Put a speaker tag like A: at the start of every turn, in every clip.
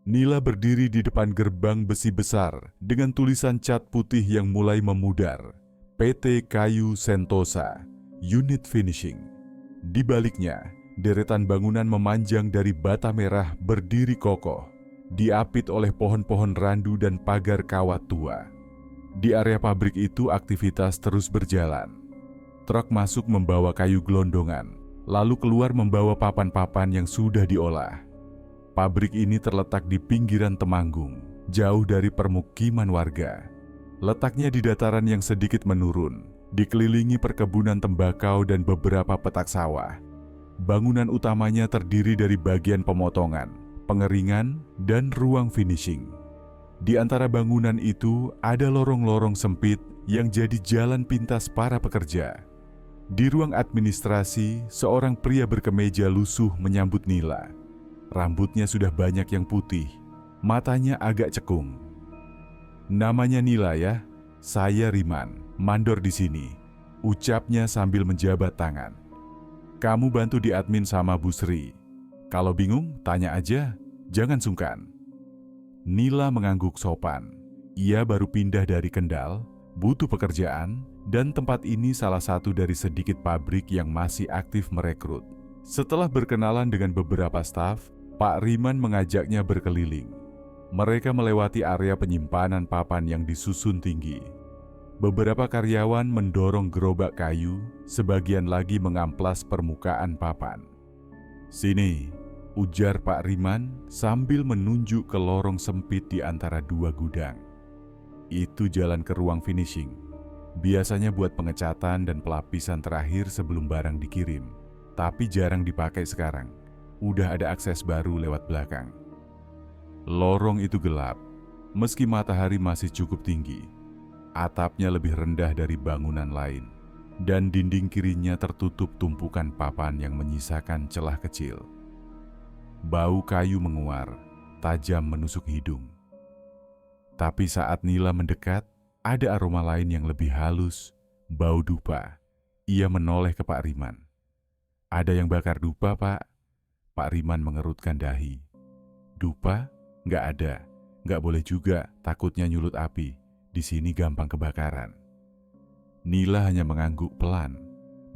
A: Nila berdiri di depan gerbang besi besar dengan tulisan cat putih yang mulai memudar. PT Kayu Sentosa, Unit Finishing. Di baliknya, deretan bangunan memanjang dari bata merah berdiri kokoh, diapit oleh pohon-pohon randu dan pagar kawat tua. Di area pabrik itu aktivitas terus berjalan. Truk masuk membawa kayu gelondongan, lalu keluar membawa papan-papan yang sudah diolah. Pabrik ini terletak di pinggiran Temanggung, jauh dari permukiman warga. Letaknya di dataran yang sedikit menurun, dikelilingi perkebunan tembakau dan beberapa petak sawah. Bangunan utamanya terdiri dari bagian pemotongan, pengeringan, dan ruang finishing. Di antara bangunan itu ada lorong-lorong sempit yang jadi jalan pintas para pekerja. Di ruang administrasi, seorang pria berkemeja lusuh menyambut Nila. Rambutnya sudah banyak yang putih, matanya agak cekung. "Namanya Nila ya, saya Riman, mandor di sini," ucapnya sambil menjabat tangan. "Kamu bantu di admin sama Bu Sri. Kalau bingung, tanya aja, jangan sungkan." Nila mengangguk sopan. Ia baru pindah dari Kendal, butuh pekerjaan, dan tempat ini salah satu dari sedikit pabrik yang masih aktif merekrut. Setelah berkenalan dengan beberapa staf, Pak Riman mengajaknya berkeliling. Mereka melewati area penyimpanan papan yang disusun tinggi. Beberapa karyawan mendorong gerobak kayu, sebagian lagi mengamplas permukaan papan. "Sini," ujar Pak Riman sambil menunjuk ke lorong sempit di antara dua gudang. "Itu jalan ke ruang finishing. Biasanya buat pengecatan dan pelapisan terakhir sebelum barang dikirim, tapi jarang dipakai sekarang. Udah ada akses baru lewat belakang." Lorong itu gelap, meski matahari masih cukup tinggi. Atapnya lebih rendah dari bangunan lain, dan dinding kirinya tertutup tumpukan papan yang menyisakan celah kecil. Bau kayu menguar, tajam menusuk hidung. Tapi saat Nila mendekat, ada aroma lain yang lebih halus, bau dupa. Ia menoleh ke Pak Riman. "Ada yang bakar dupa, Pak?" Pak Riman mengerutkan dahi. "Dupa? Nggak ada. Nggak boleh juga, takutnya nyulut api. Di sini gampang kebakaran." Nila hanya mengangguk pelan.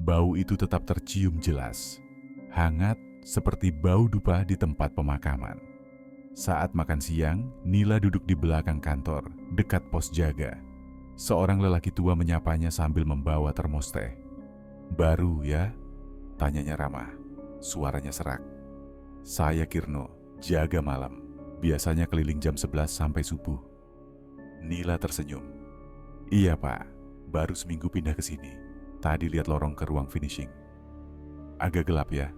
A: Bau itu tetap tercium jelas. Hangat seperti bau dupa di tempat pemakaman. Saat makan siang, Nila duduk di belakang kantor, dekat pos jaga. Seorang lelaki tua menyapanya sambil membawa termos teh. "Baru ya?" tanyanya ramah. Suaranya serak. "Saya Kirno, jaga malam. Biasanya keliling jam 11 sampai subuh." Nila tersenyum. "Iya Pak, baru seminggu pindah ke sini. Tadi lihat lorong ke ruang finishing. Agak gelap ya?"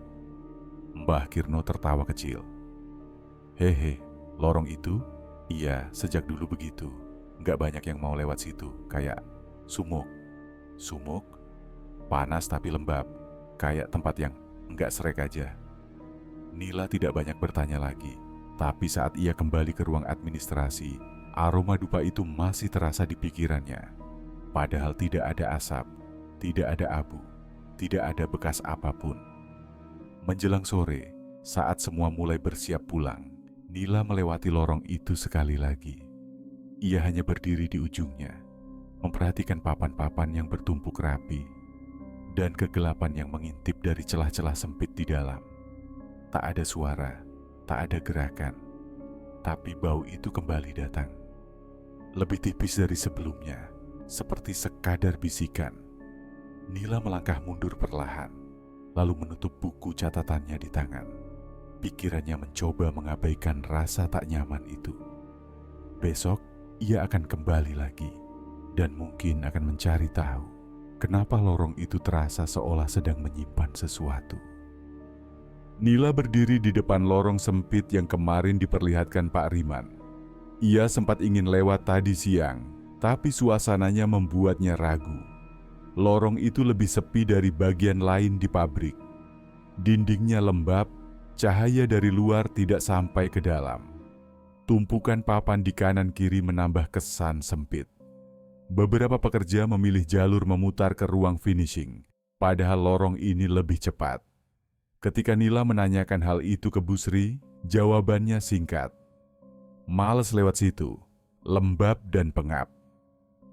A: Mbah Kirno tertawa kecil. "Hehe, lorong itu? Iya, sejak dulu begitu. Nggak banyak yang mau lewat situ, kayak sumuk." "Sumuk? Panas tapi lembab, kayak tempat yang nggak serek aja." Nila tidak banyak bertanya lagi, tapi saat ia kembali ke ruang administrasi, aroma dupa itu masih terasa di pikirannya. Padahal tidak ada asap, tidak ada abu, tidak ada bekas apapun. Menjelang sore, saat semua mulai bersiap pulang, Nila melewati lorong itu sekali lagi. Ia hanya berdiri di ujungnya, memperhatikan papan-papan yang bertumpuk rapi, dan kegelapan yang mengintip dari celah-celah sempit di dalam. Tak ada suara, tak ada gerakan, tapi bau itu kembali datang. Lebih tipis dari sebelumnya, seperti sekadar bisikan. Nila melangkah mundur perlahan, lalu menutup buku catatannya di tangan. Pikirannya mencoba mengabaikan rasa tak nyaman itu. Besok, ia akan kembali lagi, dan mungkin akan mencari tahu kenapa lorong itu terasa seolah sedang menyimpan sesuatu. Nila berdiri di depan lorong sempit yang kemarin diperlihatkan Pak Riman. Ia sempat ingin lewat tadi siang, tapi suasananya membuatnya ragu. Lorong itu lebih sepi dari bagian lain di pabrik. Dindingnya lembab, cahaya dari luar tidak sampai ke dalam. Tumpukan papan di kanan kiri menambah kesan sempit. Beberapa pekerja memilih jalur memutar ke ruang finishing, padahal lorong ini lebih cepat. Ketika Nila menanyakan hal itu ke Bu Sri, jawabannya singkat. Males lewat situ, lembab dan pengap.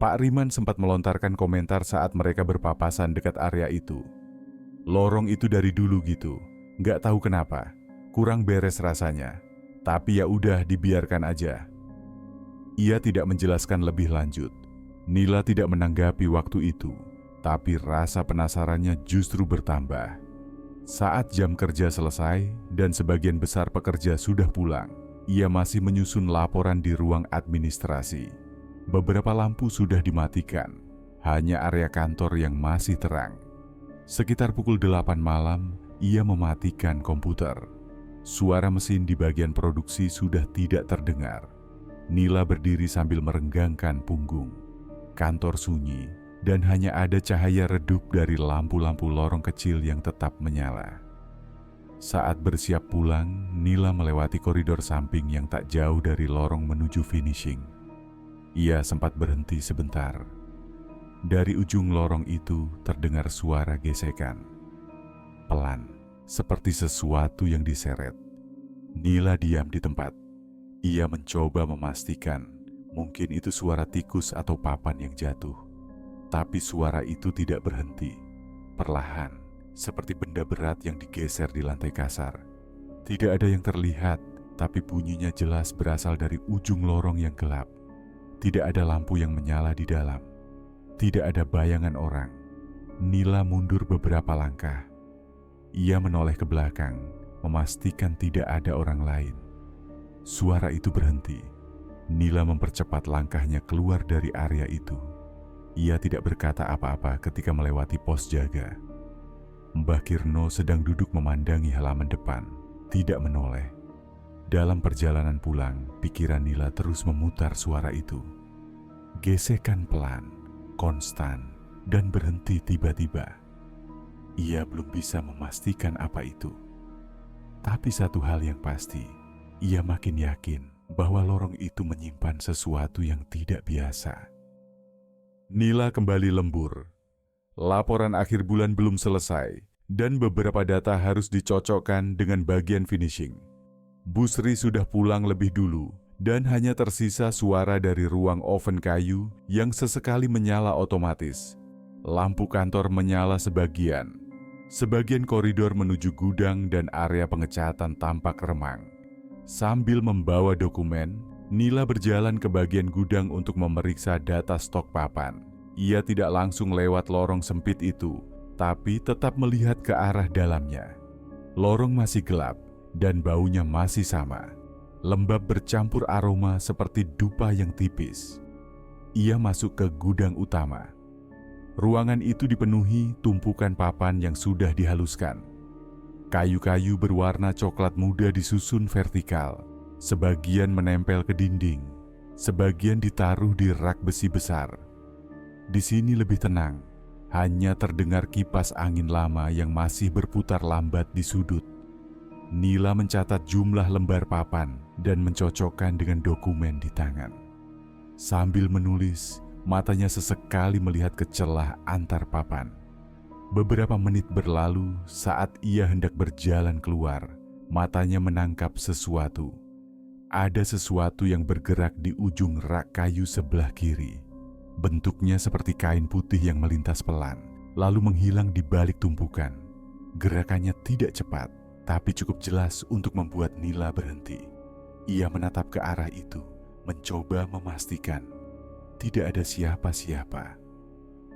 A: Pak Riman sempat melontarkan komentar saat mereka berpapasan dekat area itu. Lorong itu dari dulu gitu, nggak tahu kenapa, kurang beres rasanya. Tapi ya udah dibiarkan aja. Ia tidak menjelaskan lebih lanjut. Nila tidak menanggapi waktu itu, tapi rasa penasarannya justru bertambah. Saat jam kerja selesai dan sebagian besar pekerja sudah pulang, ia masih menyusun laporan di ruang administrasi. Beberapa lampu sudah dimatikan, hanya area kantor yang masih terang. Sekitar pukul 8 malam, ia mematikan komputer. Suara mesin di bagian produksi sudah tidak terdengar. Nila berdiri sambil merenggangkan punggung. Kantor sunyi, dan hanya ada cahaya redup dari lampu-lampu lorong kecil yang tetap menyala. Saat bersiap pulang, Nila melewati koridor samping yang tak jauh dari lorong menuju finishing. Ia sempat berhenti sebentar. Dari ujung lorong itu terdengar suara gesekan. Pelan, seperti sesuatu yang diseret. Nila diam di tempat. Ia mencoba memastikan mungkin itu suara tikus atau papan yang jatuh. Tapi suara itu tidak berhenti. Perlahan, seperti benda berat yang digeser di lantai kasar. Tidak ada yang terlihat, tapi bunyinya jelas berasal dari ujung lorong yang gelap. Tidak ada lampu yang menyala di dalam. Tidak ada bayangan orang. Nila mundur beberapa langkah. Ia menoleh ke belakang, memastikan tidak ada orang lain. Suara itu berhenti. Nila mempercepat langkahnya keluar dari area itu. Ia tidak berkata apa-apa ketika melewati pos jaga. Mbah Kirno sedang duduk memandangi halaman depan, tidak menoleh. Dalam perjalanan pulang, pikiran Nila terus memutar suara itu. Gesekan pelan, konstan, dan berhenti tiba-tiba. Ia belum bisa memastikan apa itu. Tapi satu hal yang pasti, ia makin yakin bahwa lorong itu menyimpan sesuatu yang tidak biasa. Nila kembali lembur. Laporan akhir bulan belum selesai, dan beberapa data harus dicocokkan dengan bagian finishing. Busri sudah pulang lebih dulu, dan hanya tersisa suara dari ruang oven kayu yang sesekali menyala otomatis. Lampu kantor menyala sebagian. Sebagian koridor menuju gudang dan area pengecatan tampak remang. Sambil membawa dokumen, Nila berjalan ke bagian gudang untuk memeriksa data stok papan. Ia tidak langsung lewat lorong sempit itu, tapi tetap melihat ke arah dalamnya. Lorong masih gelap, dan baunya masih sama. Lembab bercampur aroma seperti dupa yang tipis. Ia masuk ke gudang utama. Ruangan itu dipenuhi tumpukan papan yang sudah dihaluskan. Kayu-kayu berwarna coklat muda disusun vertikal. Sebagian menempel ke dinding, sebagian ditaruh di rak besi besar. Di sini lebih tenang, hanya terdengar kipas angin lama yang masih berputar lambat di sudut. Nila mencatat jumlah lembar papan dan mencocokkan dengan dokumen di tangan. Sambil menulis, matanya sesekali melihat ke celah antar papan. Beberapa menit berlalu saat ia hendak berjalan keluar, matanya menangkap sesuatu. Ada sesuatu yang bergerak di ujung rak kayu sebelah kiri. Bentuknya seperti kain putih yang melintas pelan, lalu menghilang di balik tumpukan. Gerakannya tidak cepat, tapi cukup jelas untuk membuat Nila berhenti. Ia menatap ke arah itu, mencoba memastikan tidak ada siapa-siapa.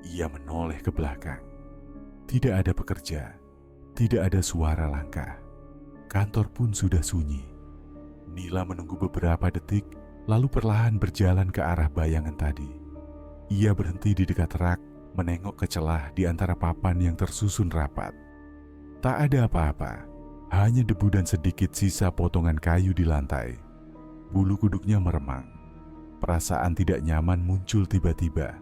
A: Ia menoleh ke belakang. Tidak ada pekerja, tidak ada suara langkah. Kantor pun sudah sunyi. Nila menunggu beberapa detik, lalu perlahan berjalan ke arah bayangan tadi. Ia berhenti di dekat rak, menengok ke celah di antara papan yang tersusun rapat. Tak ada apa-apa, hanya debu dan sedikit sisa potongan kayu di lantai. Bulu kuduknya meremang. Perasaan tidak nyaman muncul tiba-tiba.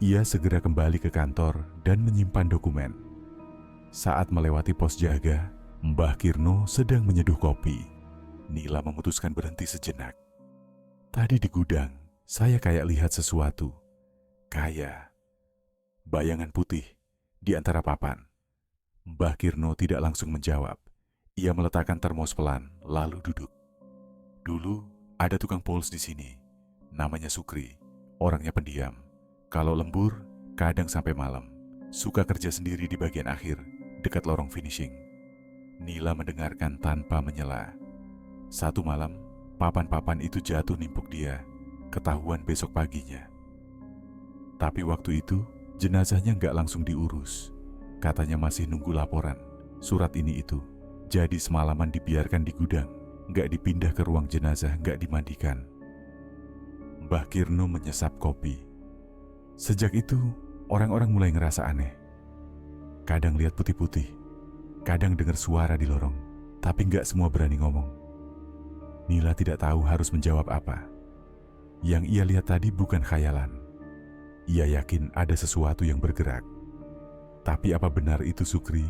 A: Ia segera kembali ke kantor dan menyimpan dokumen. Saat melewati pos jaga, Mbah Kirno sedang menyeduh kopi. Nila memutuskan berhenti sejenak. Tadi di gudang, saya kayak lihat sesuatu. Kayak bayangan putih di antara papan. Mbah Kirno tidak langsung menjawab. Ia meletakkan termos pelan, lalu duduk. Dulu Ada tukang pols di sini. Namanya Sukri. Orangnya pendiam. Kalau lembur, kadang sampai malam. Suka kerja sendiri di bagian akhir, dekat lorong finishing. Nila mendengarkan tanpa menyela. Satu malam, papan-papan itu jatuh nimpuk dia. Ketahuan besok paginya. Tapi waktu itu, jenazahnya nggak langsung diurus. Katanya masih nunggu laporan, surat ini itu. Jadi semalaman dibiarkan di gudang, nggak dipindah ke ruang jenazah, nggak dimandikan. Mbah Kirno menyesap kopi. Sejak itu, orang-orang mulai ngerasa aneh. Kadang lihat putih-putih, kadang dengar suara di lorong, tapi nggak semua berani ngomong. Nila tidak tahu harus menjawab apa. Yang ia lihat tadi bukan khayalan. Ia yakin ada sesuatu yang bergerak. Tapi apa benar itu Sukri?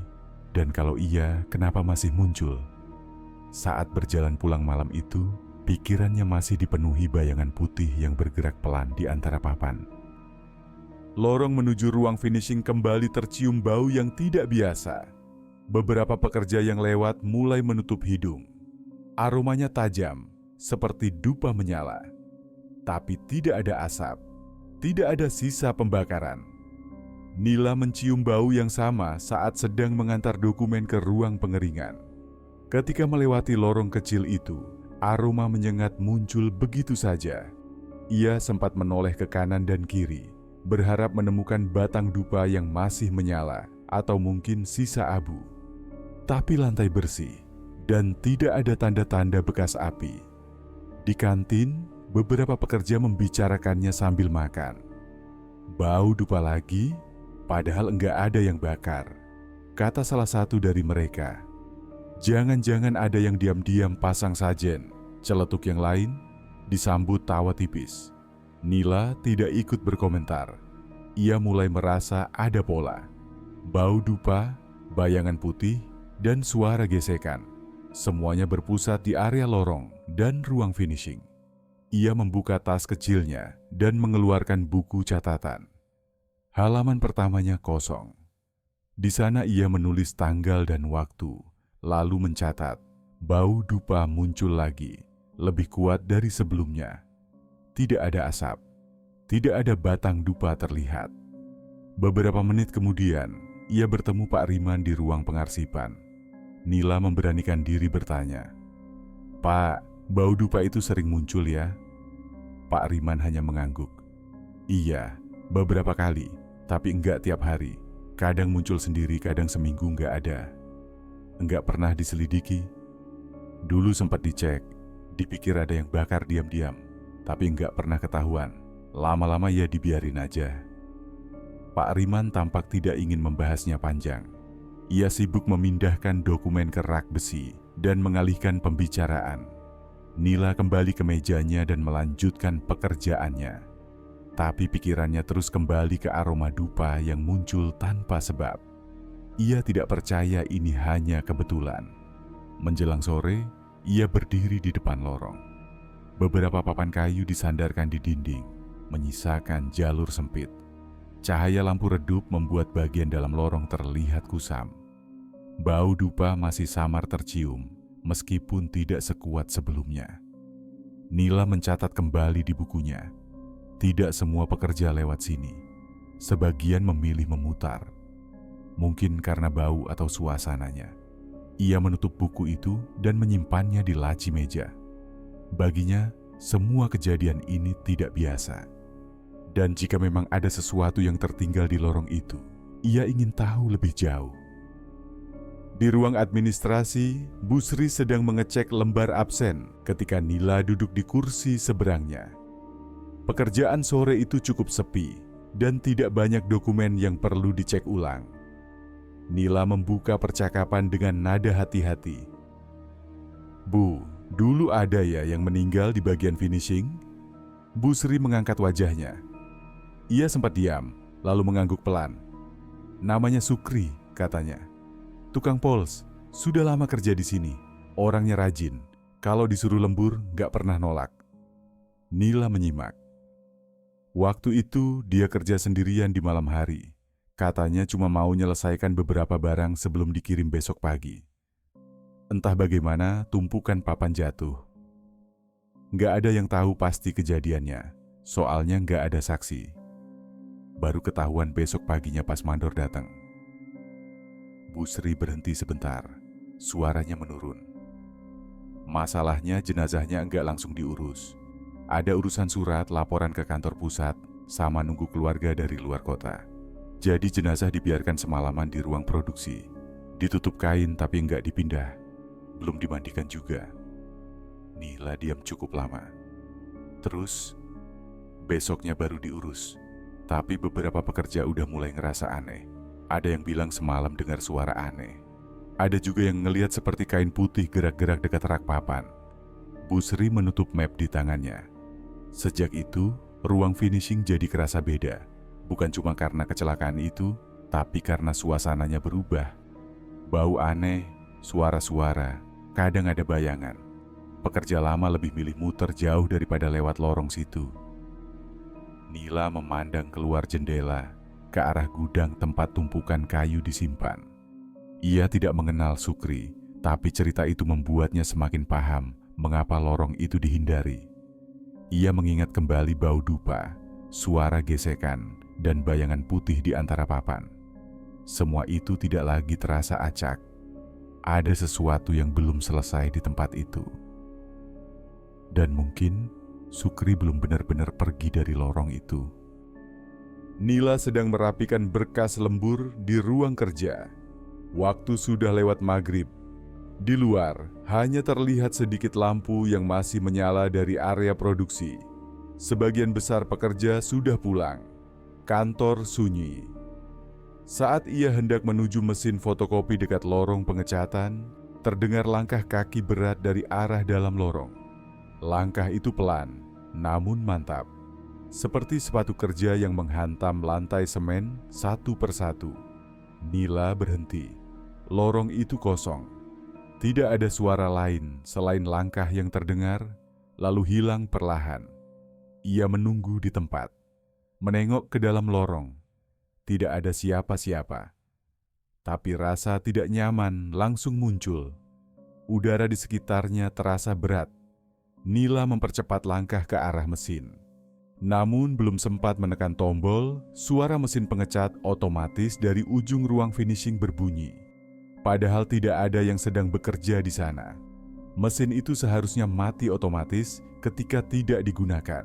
A: Dan kalau iya, kenapa masih muncul? Saat berjalan pulang malam itu, pikirannya masih dipenuhi bayangan putih yang bergerak pelan di antara papan. Lorong menuju ruang finishing kembali tercium bau yang tidak biasa. Beberapa pekerja yang lewat mulai menutup hidung. Aromanya tajam, seperti dupa menyala. Tapi tidak ada asap, tidak ada sisa pembakaran. Nila mencium bau yang sama saat sedang mengantar dokumen ke ruang pengeringan. Ketika melewati lorong kecil itu, aroma menyengat muncul begitu saja. Ia sempat menoleh ke kanan dan kiri, berharap menemukan batang dupa yang masih menyala atau mungkin sisa abu. Tapi lantai bersih dan tidak ada tanda-tanda bekas api. Di kantin, beberapa pekerja membicarakannya sambil makan. Bau dupa lagi? Padahal enggak ada yang bakar, kata salah satu dari mereka. Jangan-jangan ada yang diam-diam pasang sajen, celetuk yang lain, disambut tawa tipis. Nila tidak ikut berkomentar. Ia mulai merasa ada pola. Bau dupa, bayangan putih, dan suara gesekan. Semuanya berpusat di area lorong dan ruang finishing. Ia membuka tas kecilnya dan mengeluarkan buku catatan. Halaman pertamanya kosong. Di sana ia menulis tanggal dan waktu, lalu mencatat, bau dupa muncul lagi, lebih kuat dari sebelumnya. Tidak ada asap, tidak ada batang dupa terlihat. Beberapa menit kemudian, ia bertemu Pak Riman di ruang pengarsipan. Nila memberanikan diri bertanya, "Pak, bau dupa itu sering muncul ya?" Pak Riman hanya mengangguk. "Iya, beberapa kali, tapi enggak tiap hari. Kadang muncul sendiri, kadang seminggu enggak ada." "Enggak pernah diselidiki?" "Dulu sempat dicek, dipikir ada yang bakar diam-diam, tapi enggak pernah ketahuan. Lama-lama ya dibiarin aja." Pak Riman tampak tidak ingin membahasnya panjang. Ia sibuk memindahkan dokumen ke rak besi dan mengalihkan pembicaraan. Nila kembali ke mejanya dan melanjutkan pekerjaannya. Tapi pikirannya terus kembali ke aroma dupa yang muncul tanpa sebab. Ia tidak percaya ini hanya kebetulan. Menjelang sore, ia berdiri di depan lorong. Beberapa papan kayu disandarkan di dinding, menyisakan jalur sempit. Cahaya lampu redup membuat bagian dalam lorong terlihat kusam. Bau dupa masih samar tercium, meskipun tidak sekuat sebelumnya. Nila mencatat kembali di bukunya. Tidak semua pekerja lewat sini. Sebagian memilih memutar. Mungkin karena bau atau suasananya. Ia menutup buku itu dan menyimpannya di laci meja. Baginya, semua kejadian ini tidak biasa. Dan jika memang ada sesuatu yang tertinggal di lorong itu, ia ingin tahu lebih jauh. Di ruang administrasi, Bu Sri sedang mengecek lembar absen ketika Nila duduk di kursi seberangnya. Pekerjaan sore itu cukup sepi dan tidak banyak dokumen yang perlu dicek ulang. Nila membuka percakapan dengan nada hati-hati. "Bu, dulu ada ya yang meninggal di bagian finishing?" Bu Sri mengangkat wajahnya. Ia sempat diam, lalu mengangguk pelan. "Namanya Sukri," katanya. "Tukang pols, sudah lama kerja di sini. Orangnya rajin. Kalau disuruh lembur, nggak pernah nolak." Nila menyimak. Waktu itu dia kerja sendirian di malam hari. Katanya cuma mau menyelesaikan beberapa barang sebelum dikirim besok pagi. Entah bagaimana tumpukan papan jatuh. Nggak ada yang tahu pasti kejadiannya, soalnya nggak ada saksi. Baru ketahuan besok paginya pas mandor datang. Bu Sri berhenti sebentar, suaranya menurun. Masalahnya jenazahnya nggak langsung diurus. Ada urusan surat laporan ke kantor pusat, sama nunggu keluarga dari luar kota. Jadi jenazah dibiarkan semalaman di ruang produksi. Ditutup kain tapi nggak dipindah. Belum dimandikan juga. Nila diam cukup lama. Terus, besoknya baru diurus. Tapi beberapa pekerja udah mulai ngerasa aneh. Ada yang bilang semalam dengar suara aneh. Ada juga yang ngelihat seperti kain putih gerak-gerak dekat rak papan. Bu Sri menutup map di tangannya. Sejak itu, ruang finishing jadi kerasa beda. Bukan cuma karena kecelakaan itu, tapi karena suasananya berubah. Bau aneh, suara-suara, kadang ada bayangan. Pekerja lama lebih milih muter jauh daripada lewat lorong situ. Nila memandang keluar jendela ke arah gudang tempat tumpukan kayu disimpan. Ia tidak mengenal Sukri, tapi cerita itu membuatnya semakin paham mengapa lorong itu dihindari. Ia mengingat kembali bau dupa, suara gesekan, dan bayangan putih di antara papan. Semua itu tidak lagi terasa acak. Ada sesuatu yang belum selesai di tempat itu. Dan mungkin Sukri belum benar-benar pergi dari lorong itu. Nila sedang merapikan berkas lembur di ruang kerja. Waktu sudah lewat maghrib. Di luar, hanya terlihat sedikit lampu yang masih menyala dari area produksi. Sebagian besar pekerja sudah pulang. Kantor sunyi. Saat ia hendak menuju mesin fotokopi dekat lorong pengecatan, terdengar langkah kaki berat dari arah dalam lorong. Langkah itu pelan, namun mantap. Seperti sepatu kerja yang menghantam lantai semen satu persatu. Nila berhenti. Lorong itu kosong. Tidak ada suara lain selain langkah yang terdengar, lalu hilang perlahan. Ia menunggu di tempat. Menengok ke dalam lorong. Tidak ada siapa-siapa. Tapi rasa tidak nyaman langsung muncul. Udara di sekitarnya terasa berat. Nila mempercepat langkah ke arah mesin. Namun belum sempat menekan tombol, suara mesin pengecat otomatis dari ujung ruang finishing berbunyi. Padahal tidak ada yang sedang bekerja di sana. Mesin itu seharusnya mati otomatis ketika tidak digunakan.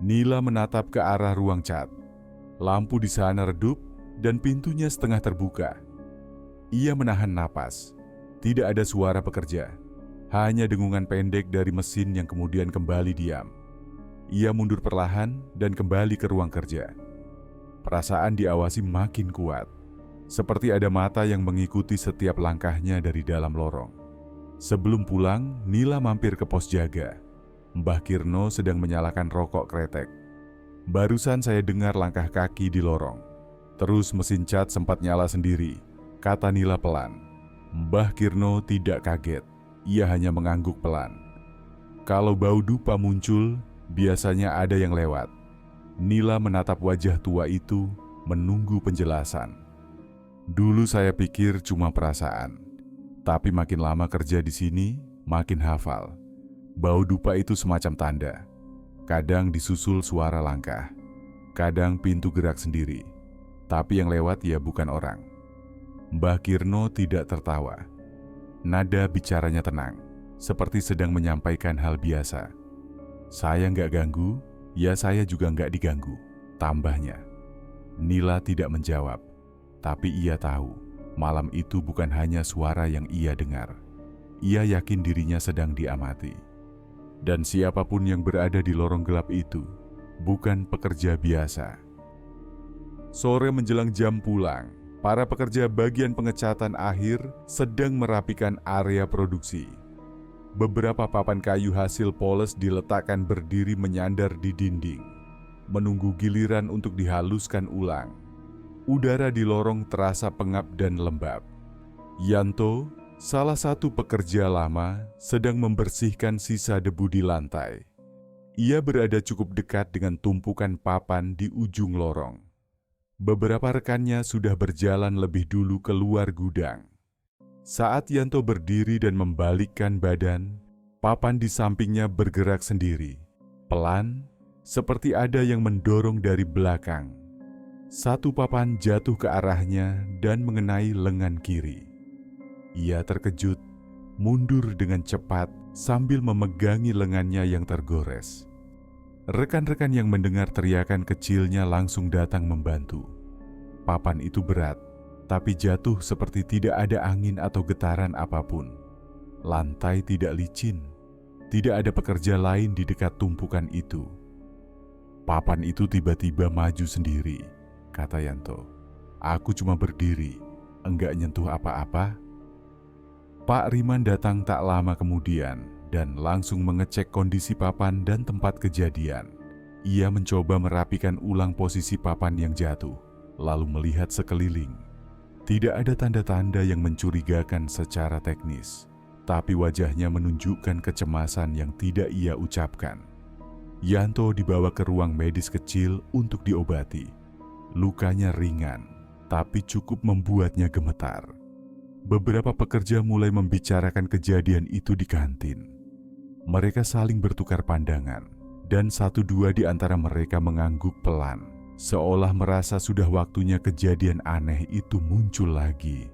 A: Nila menatap ke arah ruang cat. Lampu di sana redup dan pintunya setengah terbuka. Ia menahan napas. Tidak ada suara pekerja. Hanya dengungan pendek dari mesin yang kemudian kembali diam. Ia mundur perlahan dan kembali ke ruang kerja. Perasaan diawasi makin kuat. Seperti ada mata yang mengikuti setiap langkahnya dari dalam lorong. Sebelum pulang, Nila mampir ke pos jaga. Mbah Kirno sedang menyalakan rokok kretek. Barusan saya dengar langkah kaki di lorong. Terus mesin cat sempat nyala sendiri, kata Nila pelan. Mbah Kirno tidak kaget. Ia hanya mengangguk pelan. Kalau bau dupa muncul, biasanya ada yang lewat. Nila menatap wajah tua itu, menunggu penjelasan. Dulu saya pikir cuma perasaan, tapi makin lama kerja di sini, makin hafal. Bau dupa itu semacam tanda. Kadang disusul suara langkah, kadang pintu gerak sendiri. Tapi yang lewat ya bukan orang. Mbah Kirno tidak tertawa. Nada bicaranya tenang, seperti sedang menyampaikan hal biasa. Saya nggak ganggu, ya saya juga nggak diganggu, tambahnya. Nila tidak menjawab, tapi ia tahu malam itu bukan hanya suara yang ia dengar. Ia yakin dirinya sedang diamati. Dan siapapun yang berada di lorong gelap itu, bukan pekerja biasa. Sore menjelang jam pulang, para pekerja bagian pengecatan akhir sedang merapikan area produksi. Beberapa papan kayu hasil poles diletakkan berdiri menyandar di dinding, menunggu giliran untuk dihaluskan ulang. Udara di lorong terasa pengap dan lembab. Yanto, salah satu pekerja lama, sedang membersihkan sisa debu di lantai. Ia berada cukup dekat dengan tumpukan papan di ujung lorong. Beberapa rekannya sudah berjalan lebih dulu keluar gudang. Saat Yanto berdiri dan membalikkan badan, Papan di sampingnya bergerak sendiri, pelan, seperti ada yang mendorong dari belakang. Satu papan jatuh ke arahnya dan mengenai lengan kiri. Ia terkejut, mundur dengan cepat sambil memegangi lengannya yang tergores. Rekan-rekan yang mendengar teriakan kecilnya langsung datang membantu. Papan itu berat, tapi jatuh seperti tidak ada angin atau getaran apapun. Lantai tidak licin, tidak ada pekerja lain di dekat tumpukan itu. Papan itu tiba-tiba maju sendiri, kata Yanto. Aku cuma berdiri, enggak nyentuh apa-apa. Pak Riman datang tak lama kemudian dan langsung mengecek kondisi papan dan tempat kejadian. Ia mencoba merapikan ulang posisi papan yang jatuh, lalu melihat sekeliling. Tidak ada tanda-tanda yang mencurigakan secara teknis, tapi wajahnya menunjukkan kecemasan yang tidak ia ucapkan. Yanto dibawa ke ruang medis kecil untuk diobati. Lukanya ringan, tapi cukup membuatnya gemetar. Beberapa pekerja mulai membicarakan kejadian itu di kantin. Mereka saling bertukar pandangan, dan satu dua di antara mereka mengangguk pelan, seolah merasa sudah waktunya kejadian aneh itu muncul lagi.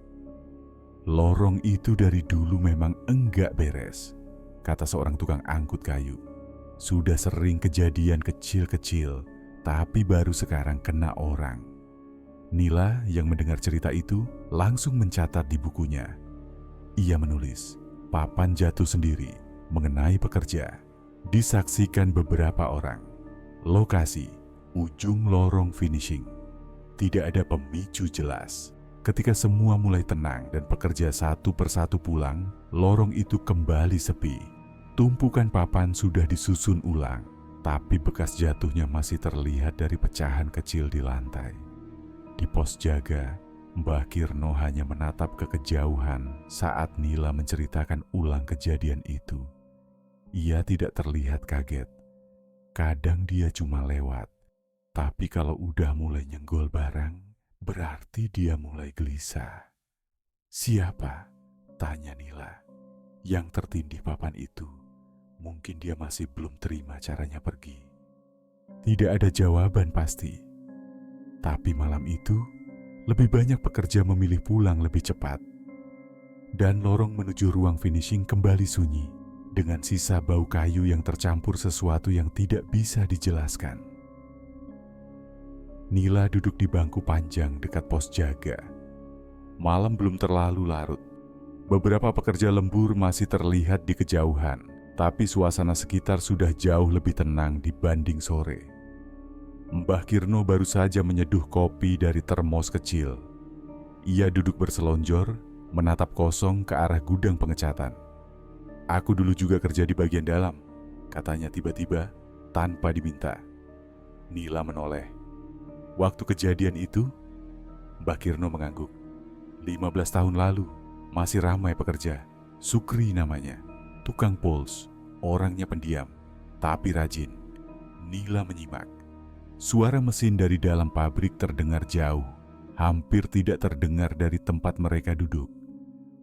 A: Lorong itu dari dulu memang enggak beres, kata seorang tukang angkut kayu. Sudah sering kejadian kecil-kecil, tapi baru sekarang kena orang. Nila yang mendengar cerita itu langsung mencatat di bukunya. Ia menulis, papan jatuh sendiri, mengenai pekerja. Disaksikan beberapa orang. Lokasi, ujung lorong finishing. Tidak ada pemicu jelas. Ketika semua mulai tenang dan pekerja satu persatu pulang, lorong itu kembali sepi. Tumpukan papan sudah disusun ulang, tapi bekas jatuhnya masih terlihat dari pecahan kecil di lantai. Di pos jaga, Mbah Kirno hanya menatap ke kejauhan saat Nila menceritakan ulang kejadian itu. Ia tidak terlihat kaget. Kadang dia cuma lewat, tapi kalau udah mulai nyenggol barang, berarti dia mulai gelisah. Siapa? Tanya Nila. Yang tertindih papan itu, mungkin dia masih belum terima caranya pergi. Tidak ada jawaban pasti. Tapi malam itu, lebih banyak pekerja memilih pulang lebih cepat. Dan lorong menuju ruang finishing kembali sunyi, dengan sisa bau kayu yang tercampur sesuatu yang tidak bisa dijelaskan. Nila duduk di bangku panjang dekat pos jaga. Malam belum terlalu larut. Beberapa pekerja lembur masih terlihat di kejauhan, tapi suasana sekitar sudah jauh lebih tenang dibanding sore. Mbah Kirno baru saja menyeduh kopi dari termos kecil. Ia duduk berselonjor, menatap kosong ke arah gudang pengecatan. Aku dulu juga kerja di bagian dalam, katanya tiba-tiba, tanpa diminta. Nila menoleh. Waktu kejadian itu, Mbah Kirno mengangguk. 15 tahun lalu, masih ramai pekerja. Sukri namanya, tukang pols, orangnya pendiam, tapi rajin. Nila menyimak. Suara mesin dari dalam pabrik terdengar jauh, hampir tidak terdengar dari tempat mereka duduk.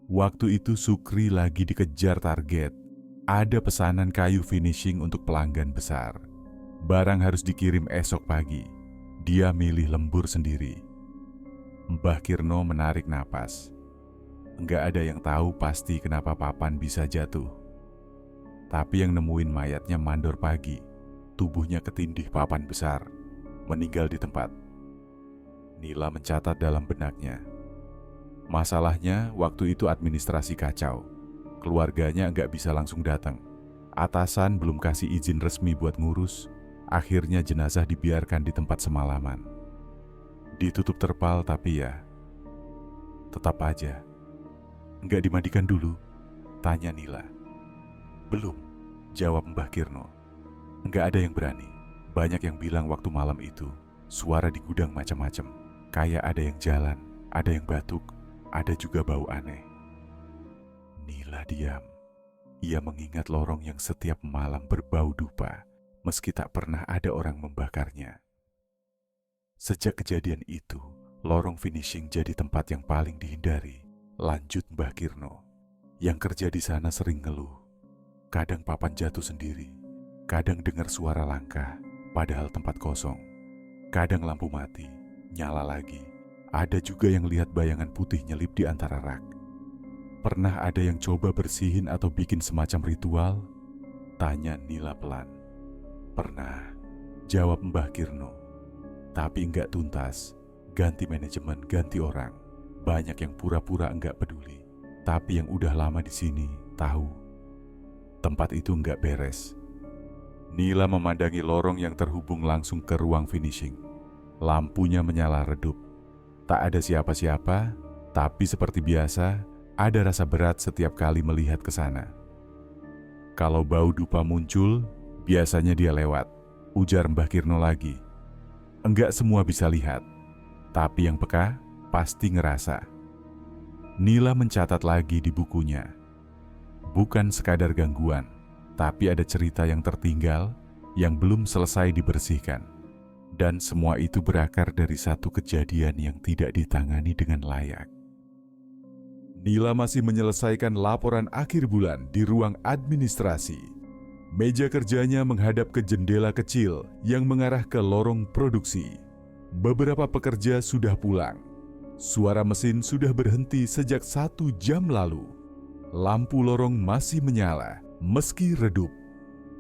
A: Waktu itu Sukri lagi dikejar target. Ada pesanan kayu finishing untuk pelanggan besar. Barang harus dikirim esok pagi. Dia milih lembur sendiri. Mbah Kirno menarik napas. Enggak ada yang tahu pasti kenapa papan bisa jatuh. Tapi yang nemuin mayatnya mandor pagi. Tubuhnya ketindih papan besar. Meninggal di tempat. Nila mencatat dalam benaknya. Masalahnya waktu itu administrasi kacau. Keluarganya nggak bisa langsung datang. Atasan belum kasih izin resmi buat ngurus. Akhirnya jenazah dibiarkan di tempat semalaman. Ditutup terpal tapi ya, tetap aja. Nggak dimandikan dulu? Tanya Nila. Belum, jawab Mbah Kirno. Nggak ada yang berani. Banyak yang bilang waktu malam itu, suara di gudang macam-macam. Kayak ada yang jalan, ada yang batuk, ada juga bau aneh. Nila diam. Ia mengingat lorong yang setiap malam berbau dupa, meski tak pernah ada orang membakarnya. Sejak kejadian itu, lorong finishing jadi tempat yang paling dihindari. Lanjut Mbah Kirno, yang kerja di sana sering ngeluh. Kadang papan jatuh sendiri, kadang dengar suara langkah, padahal tempat kosong. Kadang lampu mati, nyala lagi. Ada juga yang lihat bayangan putih nyelip di antara rak. Pernah ada yang coba bersihin atau bikin semacam ritual? Tanya Nila pelan. Pernah, jawab Mbah Kirno. Tapi enggak tuntas, ganti manajemen, ganti orang. Banyak yang pura-pura enggak peduli. Tapi yang udah lama di sini, tahu. Tempat itu enggak beres. Nila memandangi lorong yang terhubung langsung ke ruang finishing. Lampunya menyala redup. Tak ada siapa-siapa, tapi seperti biasa, ada rasa berat setiap kali melihat ke sana. Kalau bau dupa muncul, biasanya dia lewat, ujar Mbah Kirno lagi. Enggak semua bisa lihat, tapi yang peka pasti ngerasa. Nila mencatat lagi di bukunya. Bukan sekadar gangguan, tapi ada cerita yang tertinggal, yang belum selesai dibersihkan. Dan semua itu berakar dari satu kejadian yang tidak ditangani dengan layak. Nila masih menyelesaikan laporan akhir bulan di ruang administrasi. Meja kerjanya menghadap ke jendela kecil yang mengarah ke lorong produksi. Beberapa pekerja sudah pulang. Suara mesin sudah berhenti sejak 1 jam lalu. Lampu lorong masih menyala, meski redup.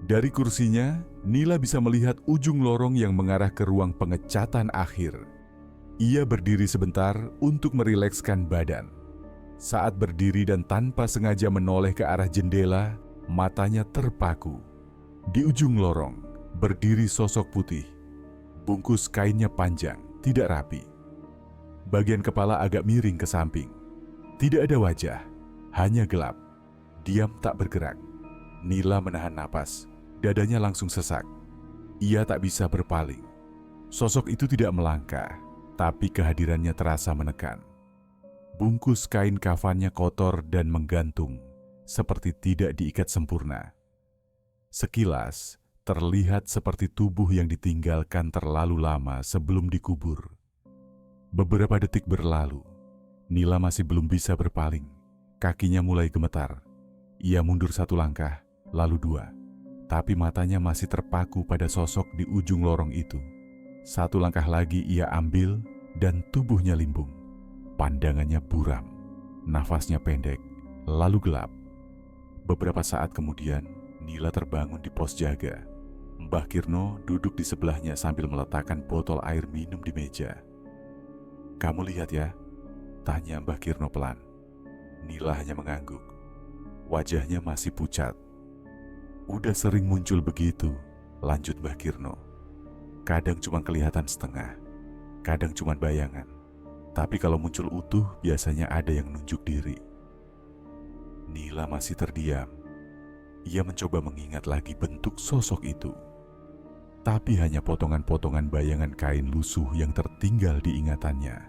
A: Dari kursinya, Nila bisa melihat ujung lorong yang mengarah ke ruang pengecatan akhir. Ia berdiri sebentar untuk merilekskan badan. Saat berdiri dan tanpa sengaja menoleh ke arah jendela, matanya terpaku. Di ujung lorong, berdiri sosok putih. Bungkus kainnya panjang, tidak rapi. Bagian kepala agak miring ke samping. Tidak ada wajah, hanya gelap. Diam tak bergerak. Nila menahan napas, dadanya langsung sesak. Ia tak bisa berpaling. Sosok itu tidak melangkah, tapi kehadirannya terasa menekan. Bungkus kain kafannya kotor dan menggantung, seperti tidak diikat sempurna. Sekilas, terlihat seperti tubuh yang ditinggalkan terlalu lama sebelum dikubur. Beberapa detik berlalu, Nila masih belum bisa berpaling. Kakinya mulai gemetar. Ia mundur 1 langkah, lalu 2. Tapi matanya masih terpaku pada sosok di ujung lorong itu. 1 langkah lagi ia ambil dan tubuhnya limbung. Pandangannya buram, nafasnya pendek, lalu gelap. Beberapa saat kemudian, Nila terbangun di pos jaga. Mbah Kirno duduk di sebelahnya sambil meletakkan botol air minum di meja. "Kamu lihat ya?" tanya Mbah Kirno pelan. Nila hanya mengangguk. Wajahnya masih pucat. "Udah sering muncul begitu," lanjut Mbah Kirno. "Kadang cuma kelihatan setengah, kadang cuma bayangan. Tapi kalau muncul utuh, biasanya ada yang nunjuk diri." Nila masih terdiam. Ia mencoba mengingat lagi bentuk sosok itu. Tapi hanya potongan-potongan bayangan kain lusuh yang tertinggal di ingatannya.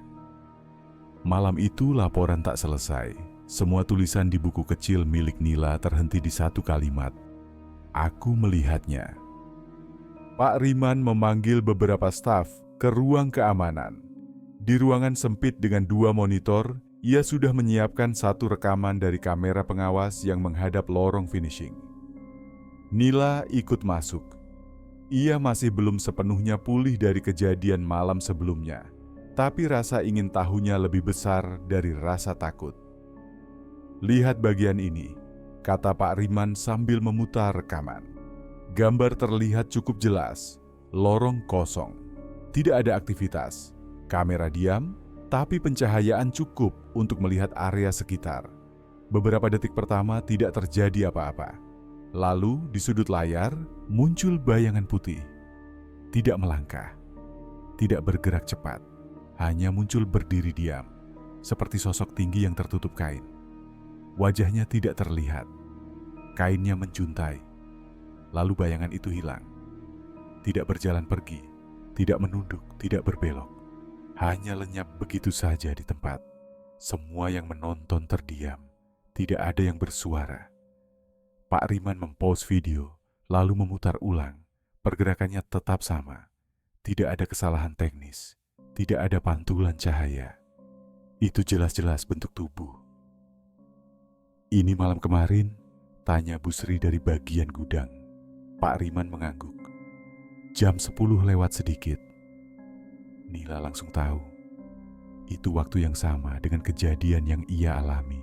A: Malam itu laporan tak selesai. Semua tulisan di buku kecil milik Nila terhenti di 1 kalimat. "Aku melihatnya." Pak Riman memanggil beberapa staf ke ruang keamanan. Di ruangan sempit dengan 2 monitor, ia sudah menyiapkan 1 rekaman dari kamera pengawas yang menghadap lorong finishing. Nila ikut masuk. Ia masih belum sepenuhnya pulih dari kejadian malam sebelumnya, tapi rasa ingin tahunya lebih besar dari rasa takut. "Lihat bagian ini," kata Pak Riman sambil memutar rekaman. Gambar terlihat cukup jelas, lorong kosong, tidak ada aktivitas. Kamera diam, tapi pencahayaan cukup untuk melihat area sekitar. Beberapa detik pertama tidak terjadi apa-apa. Lalu di sudut layar muncul bayangan putih. Tidak melangkah, tidak bergerak cepat, hanya muncul berdiri diam, seperti sosok tinggi yang tertutup kain. Wajahnya tidak terlihat, kainnya menjuntai. Lalu bayangan itu hilang. Tidak berjalan pergi, tidak menunduk, tidak berbelok. Hanya lenyap begitu saja di tempat. Semua yang menonton terdiam. Tidak ada yang bersuara. Pak Riman mempause video, lalu memutar ulang. Pergerakannya tetap sama. Tidak ada kesalahan teknis. Tidak ada pantulan cahaya. Itu jelas-jelas bentuk tubuh. "Ini malam kemarin, Tanya Bu Sri dari bagian gudang. Pak Riman mengangguk. Jam 10 lewat sedikit. Nila langsung tahu. Itu waktu yang sama dengan kejadian yang ia alami.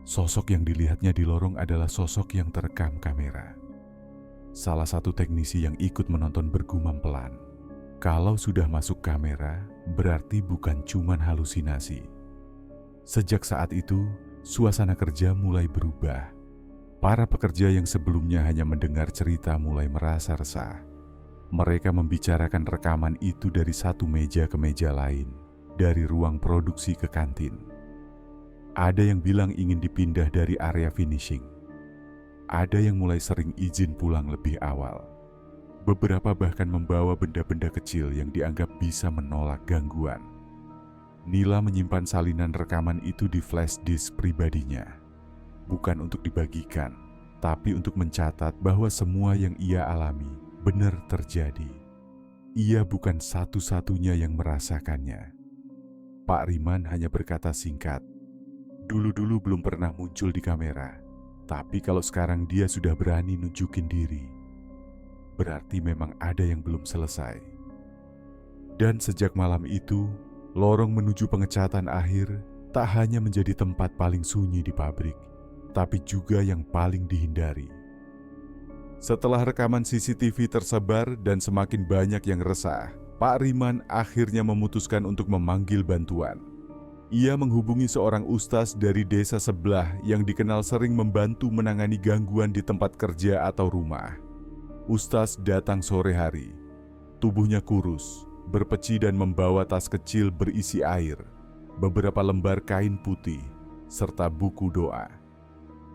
A: Sosok yang dilihatnya di lorong adalah sosok yang terekam kamera. Salah satu teknisi yang ikut menonton bergumam pelan. Kalau sudah masuk kamera, berarti bukan cuman halusinasi. Sejak saat itu, suasana kerja mulai berubah. Para pekerja yang sebelumnya hanya mendengar cerita mulai merasa resah. Mereka membicarakan rekaman itu dari satu meja ke meja lain, dari ruang produksi ke kantin. Ada yang bilang ingin dipindah dari area finishing. Ada yang mulai sering izin pulang lebih awal. Beberapa bahkan membawa benda-benda kecil yang dianggap bisa menolak gangguan. Nila menyimpan salinan rekaman itu di flash disk pribadinya. Bukan untuk dibagikan, tapi untuk mencatat bahwa semua yang ia alami benar terjadi. Ia bukan satu-satunya yang merasakannya. Pak Riman hanya berkata singkat, "Dulu-dulu belum pernah muncul di kamera, tapi kalau sekarang dia sudah berani nunjukin diri. Berarti memang ada yang belum selesai." Dan sejak malam itu, lorong menuju pengecatan akhir tak hanya menjadi tempat paling sunyi di pabrik, tapi juga yang paling dihindari. Setelah rekaman CCTV tersebar dan semakin banyak yang resah, Pak Riman akhirnya memutuskan untuk memanggil bantuan. Ia menghubungi seorang ustaz dari desa sebelah yang dikenal sering membantu menangani gangguan di tempat kerja atau rumah. Ustaz datang sore hari. Tubuhnya kurus, berpeci dan membawa tas kecil berisi air, beberapa lembar kain putih, serta buku doa.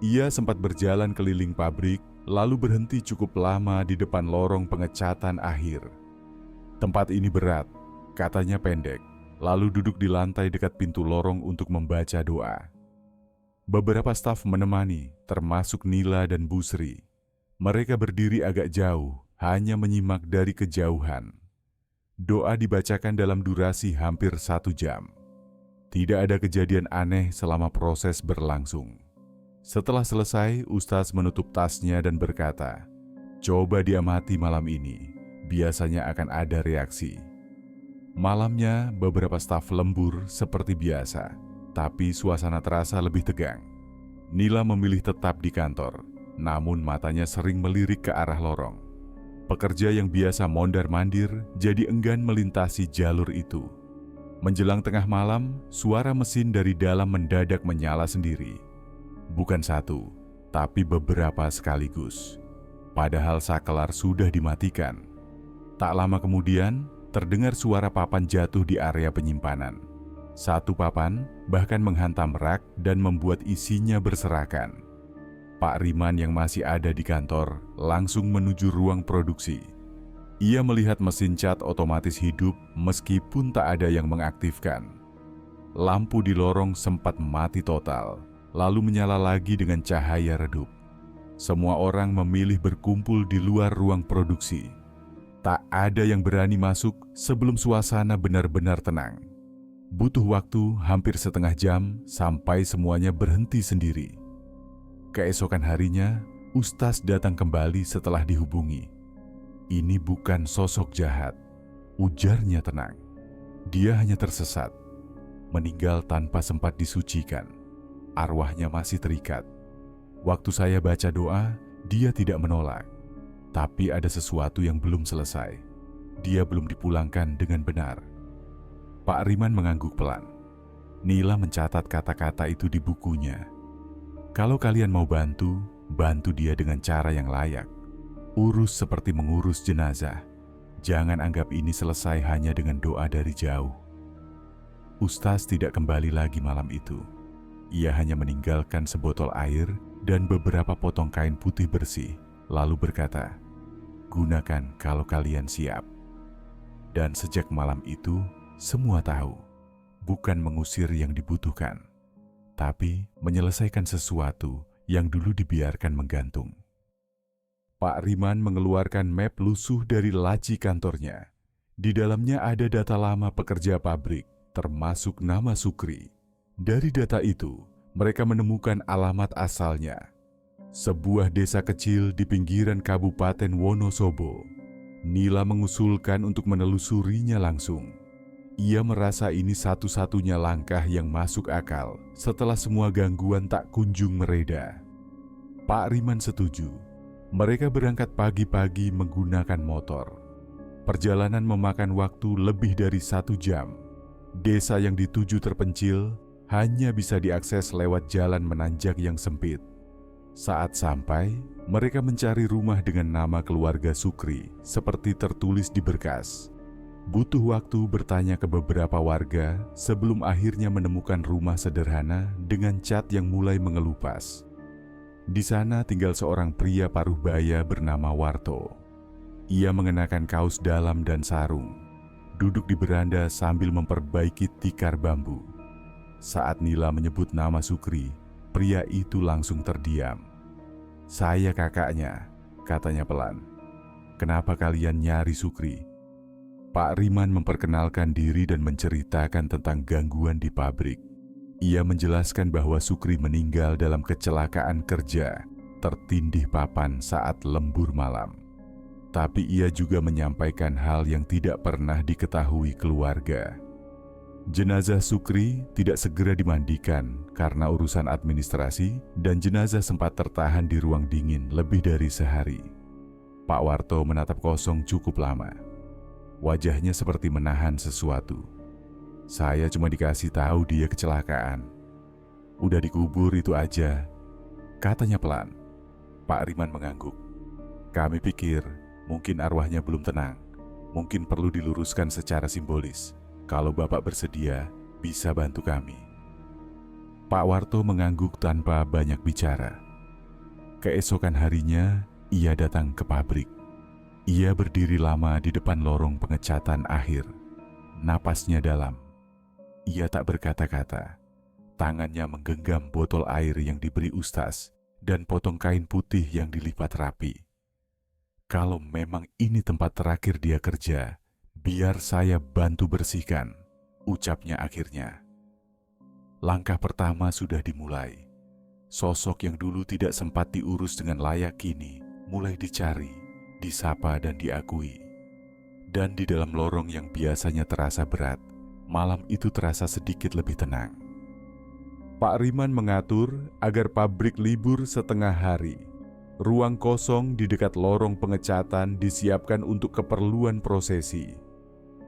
A: Ia sempat berjalan keliling pabrik, lalu berhenti cukup lama di depan lorong pengecatan akhir. Tempat ini berat, katanya pendek, lalu duduk di lantai dekat pintu lorong untuk membaca doa. Beberapa staf menemani, termasuk Nila dan Bu Sri. Mereka berdiri agak jauh, hanya menyimak dari kejauhan. Doa dibacakan dalam durasi hampir 1 jam. Tidak ada kejadian aneh selama proses berlangsung. Setelah selesai, Ustaz menutup tasnya dan berkata, "Coba diamati malam ini, biasanya akan ada reaksi." Malamnya, beberapa staf lembur seperti biasa, tapi suasana terasa lebih tegang. Nila memilih tetap di kantor. Namun matanya sering melirik ke arah lorong. Pekerja yang biasa mondar-mandir jadi enggan melintasi jalur itu. Menjelang tengah malam, suara mesin dari dalam mendadak menyala sendiri. Bukan satu, tapi beberapa sekaligus. Padahal sakelar sudah dimatikan. Tak lama kemudian, terdengar suara papan jatuh di area penyimpanan. Satu papan bahkan menghantam rak dan membuat isinya berserakan. Pak Riman yang masih ada di kantor langsung menuju ruang produksi. Ia melihat mesin cat otomatis hidup meskipun tak ada yang mengaktifkan. Lampu di lorong sempat mati total, lalu menyala lagi dengan cahaya redup. Semua orang memilih berkumpul di luar ruang produksi. Tak ada yang berani masuk sebelum suasana benar-benar tenang. Butuh waktu hampir setengah jam sampai semuanya berhenti sendiri. Keesokan harinya, Ustaz datang kembali setelah dihubungi. "Ini bukan sosok jahat," ujarnya tenang. "Dia hanya tersesat, meninggal tanpa sempat disucikan. Arwahnya masih terikat. Waktu saya baca doa, dia tidak menolak. Tapi ada sesuatu yang belum selesai. Dia belum dipulangkan dengan benar." Pak Riman mengangguk pelan. Nila mencatat kata-kata itu di bukunya. "Kalau kalian mau bantu, bantu dia dengan cara yang layak. Urus seperti mengurus jenazah. Jangan anggap ini selesai hanya dengan doa dari jauh." Ustaz tidak kembali lagi malam itu. Ia hanya meninggalkan sebotol air dan beberapa potong kain putih bersih, lalu berkata, "Gunakan kalau kalian siap." Dan sejak malam itu, semua tahu, bukan mengusir yang dibutuhkan, tapi menyelesaikan sesuatu yang dulu dibiarkan menggantung. Pak Riman mengeluarkan map lusuh dari laci kantornya. Di dalamnya ada data lama pekerja pabrik, termasuk nama Sukri. Dari data itu, mereka menemukan alamat asalnya. sebuah desa kecil di pinggiran Kabupaten Wonosobo. Nila mengusulkan untuk menelusurinya langsung. Ia merasa ini satu-satunya langkah yang masuk akal setelah semua gangguan tak kunjung mereda. Pak Riman setuju. Mereka berangkat pagi-pagi menggunakan motor. Perjalanan memakan waktu lebih dari 1 jam. Desa yang dituju terpencil, hanya bisa diakses lewat jalan menanjak yang sempit. Saat sampai, mereka mencari rumah dengan nama keluarga Sukri, seperti tertulis di berkas. Butuh waktu bertanya ke beberapa warga sebelum akhirnya menemukan rumah sederhana dengan cat yang mulai mengelupas. Di sana tinggal seorang pria paruh baya bernama Warto. Ia mengenakan kaos dalam dan sarung, duduk di beranda sambil memperbaiki tikar bambu. Saat Nila menyebut nama Sukri, pria itu langsung terdiam. "Saya kakaknya," katanya pelan. "Kenapa kalian nyari Sukri?" Pak Riman memperkenalkan diri dan menceritakan tentang gangguan di pabrik. Ia menjelaskan bahwa Sukri meninggal dalam kecelakaan kerja, tertindih papan saat lembur malam. Tapi ia juga menyampaikan hal yang tidak pernah diketahui keluarga. Jenazah Sukri tidak segera dimandikan karena urusan administrasi dan jenazah sempat tertahan di ruang dingin lebih dari sehari. Pak Warto menatap kosong cukup lama. Wajahnya seperti menahan sesuatu. "Saya cuma dikasih tahu dia kecelakaan. Udah dikubur itu aja," katanya pelan. Pak Riman mengangguk. "Kami pikir mungkin arwahnya belum tenang. Mungkin perlu diluruskan secara simbolis. Kalau Bapak bersedia, bisa bantu kami." Pak Warto mengangguk tanpa banyak bicara. Keesokan harinya, ia datang ke pabrik. Ia berdiri lama di depan lorong pengecatan akhir. Napasnya dalam. Ia tak berkata-kata. Tangannya menggenggam botol air yang diberi ustaz dan potong kain putih yang dilipat rapi. "Kalau memang ini tempat terakhir dia kerja, biar saya bantu bersihkan," ucapnya akhirnya. Langkah pertama sudah dimulai. Sosok yang dulu tidak sempat diurus dengan layak kini mulai dicari, disapa dan diakui. Dan di dalam lorong yang biasanya terasa berat, malam itu terasa sedikit lebih tenang. Pak Riman mengatur agar pabrik libur setengah hari. Ruang kosong di dekat lorong pengecatan disiapkan untuk keperluan prosesi.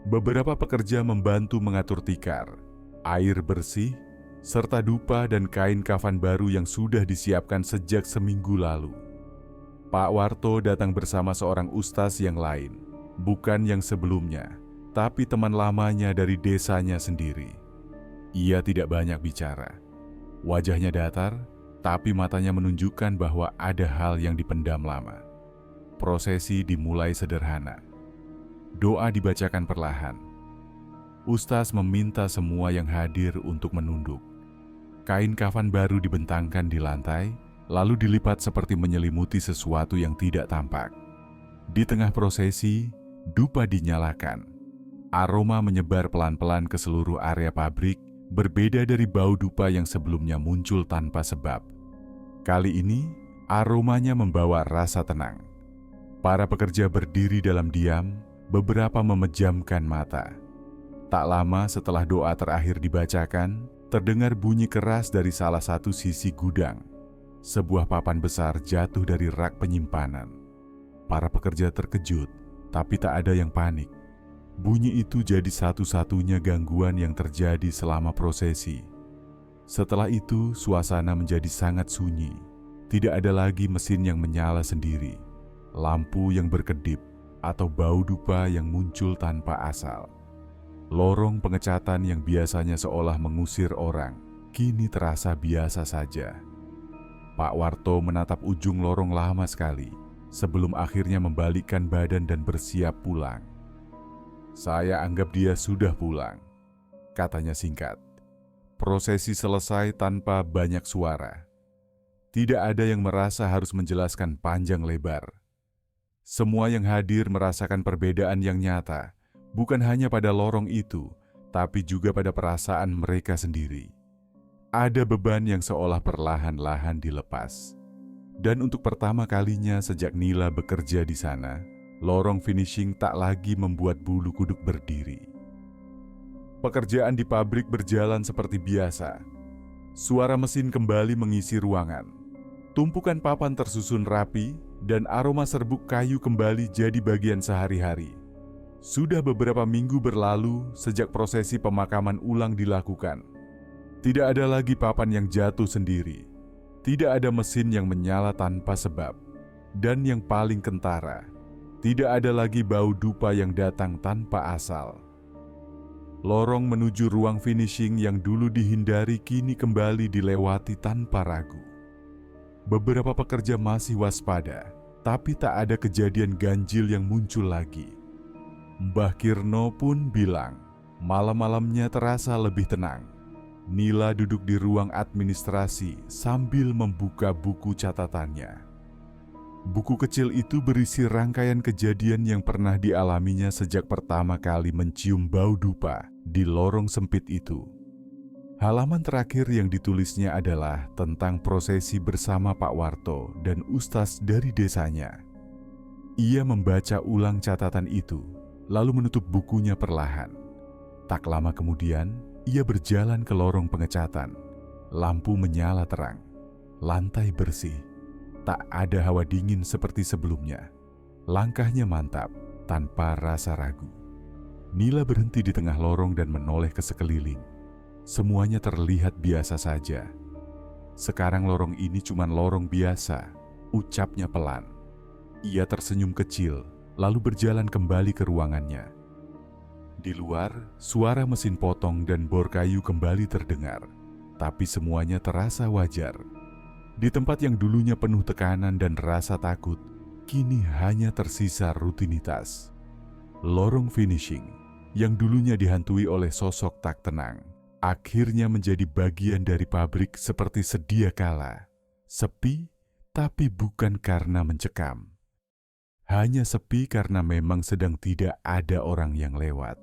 A: Beberapa pekerja membantu mengatur tikar, air bersih, serta dupa dan kain kafan baru yang sudah disiapkan sejak seminggu lalu. Pak Warto datang bersama seorang ustaz yang lain, bukan yang sebelumnya, tapi teman lamanya dari desanya sendiri. Ia tidak banyak bicara. Wajahnya datar, tapi matanya menunjukkan bahwa ada hal yang dipendam lama. Prosesi dimulai sederhana. Doa dibacakan perlahan. Ustaz meminta semua yang hadir untuk menunduk. Kain kafan baru dibentangkan di lantai, lalu dilipat seperti menyelimuti sesuatu yang tidak tampak. Di tengah prosesi, dupa dinyalakan. Aroma menyebar pelan-pelan ke seluruh area pabrik, berbeda dari bau dupa yang sebelumnya muncul tanpa sebab. Kali ini, aromanya membawa rasa tenang. Para pekerja berdiri dalam diam, beberapa memejamkan mata. Tak lama setelah doa terakhir dibacakan, terdengar bunyi keras dari salah satu sisi gudang. Sebuah papan besar jatuh dari rak penyimpanan. Para pekerja terkejut, tapi tak ada yang panik. Bunyi itu jadi satu-satunya gangguan yang terjadi selama prosesi. Setelah itu, suasana menjadi sangat sunyi. Tidak ada lagi mesin yang menyala sendiri, lampu yang berkedip, atau bau dupa yang muncul tanpa asal. Lorong pengecatan yang biasanya seolah mengusir orang, kini terasa biasa saja. Pak Warto menatap ujung lorong lama sekali, sebelum akhirnya membalikkan badan dan bersiap pulang. "Saya anggap dia sudah pulang," katanya singkat. Prosesi selesai tanpa banyak suara. Tidak ada yang merasa harus menjelaskan panjang lebar. Semua yang hadir merasakan perbedaan yang nyata, bukan hanya pada lorong itu, tapi juga pada perasaan mereka sendiri. Ada beban yang seolah perlahan-lahan dilepas. Dan untuk pertama kalinya sejak Nila bekerja di sana, lorong finishing tak lagi membuat bulu kuduk berdiri. Pekerjaan di pabrik berjalan seperti biasa. Suara mesin kembali mengisi ruangan. Tumpukan papan tersusun rapi dan aroma serbuk kayu kembali jadi bagian sehari-hari. Sudah beberapa minggu berlalu sejak prosesi pemakaman ulang dilakukan. Tidak ada lagi papan yang jatuh sendiri. Tidak ada mesin yang menyala tanpa sebab. Dan yang paling kentara, tidak ada lagi bau dupa yang datang tanpa asal. Lorong menuju ruang finishing yang dulu dihindari kini kembali dilewati tanpa ragu. Beberapa pekerja masih waspada, tapi tak ada kejadian ganjil yang muncul lagi. Mbah Kirno pun bilang, malam-malamnya terasa lebih tenang. Nila duduk di ruang administrasi sambil membuka buku catatannya. Buku kecil itu berisi rangkaian kejadian yang pernah dialaminya sejak pertama kali mencium bau dupa di lorong sempit itu. Halaman terakhir yang ditulisnya adalah tentang prosesi bersama Pak Warto dan ustaz dari desanya. Ia membaca ulang catatan itu, lalu menutup bukunya perlahan. Tak lama kemudian, ia berjalan ke lorong pengecatan. Lampu menyala terang, lantai bersih. Tak ada hawa dingin seperti sebelumnya. Langkahnya mantap, tanpa rasa ragu. Nila berhenti di tengah lorong dan menoleh ke sekeliling. Semuanya terlihat biasa saja. Sekarang lorong ini cuma lorong biasa, ucapnya pelan. Ia tersenyum kecil, lalu berjalan kembali ke ruangannya. Di luar, suara mesin potong dan bor kayu kembali terdengar, tapi semuanya terasa wajar. Di tempat yang dulunya penuh tekanan dan rasa takut, kini hanya tersisa rutinitas. Lorong finishing, yang dulunya dihantui oleh sosok tak tenang, akhirnya menjadi bagian dari pabrik seperti sedia kala. Sepi, tapi bukan karena mencekam. Hanya sepi karena memang sedang tidak ada orang yang lewat.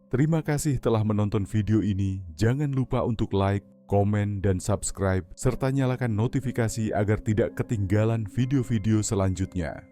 A: Terima kasih telah menonton video ini. Jangan lupa untuk like, komen, dan subscribe, serta nyalakan notifikasi agar tidak ketinggalan video-video selanjutnya.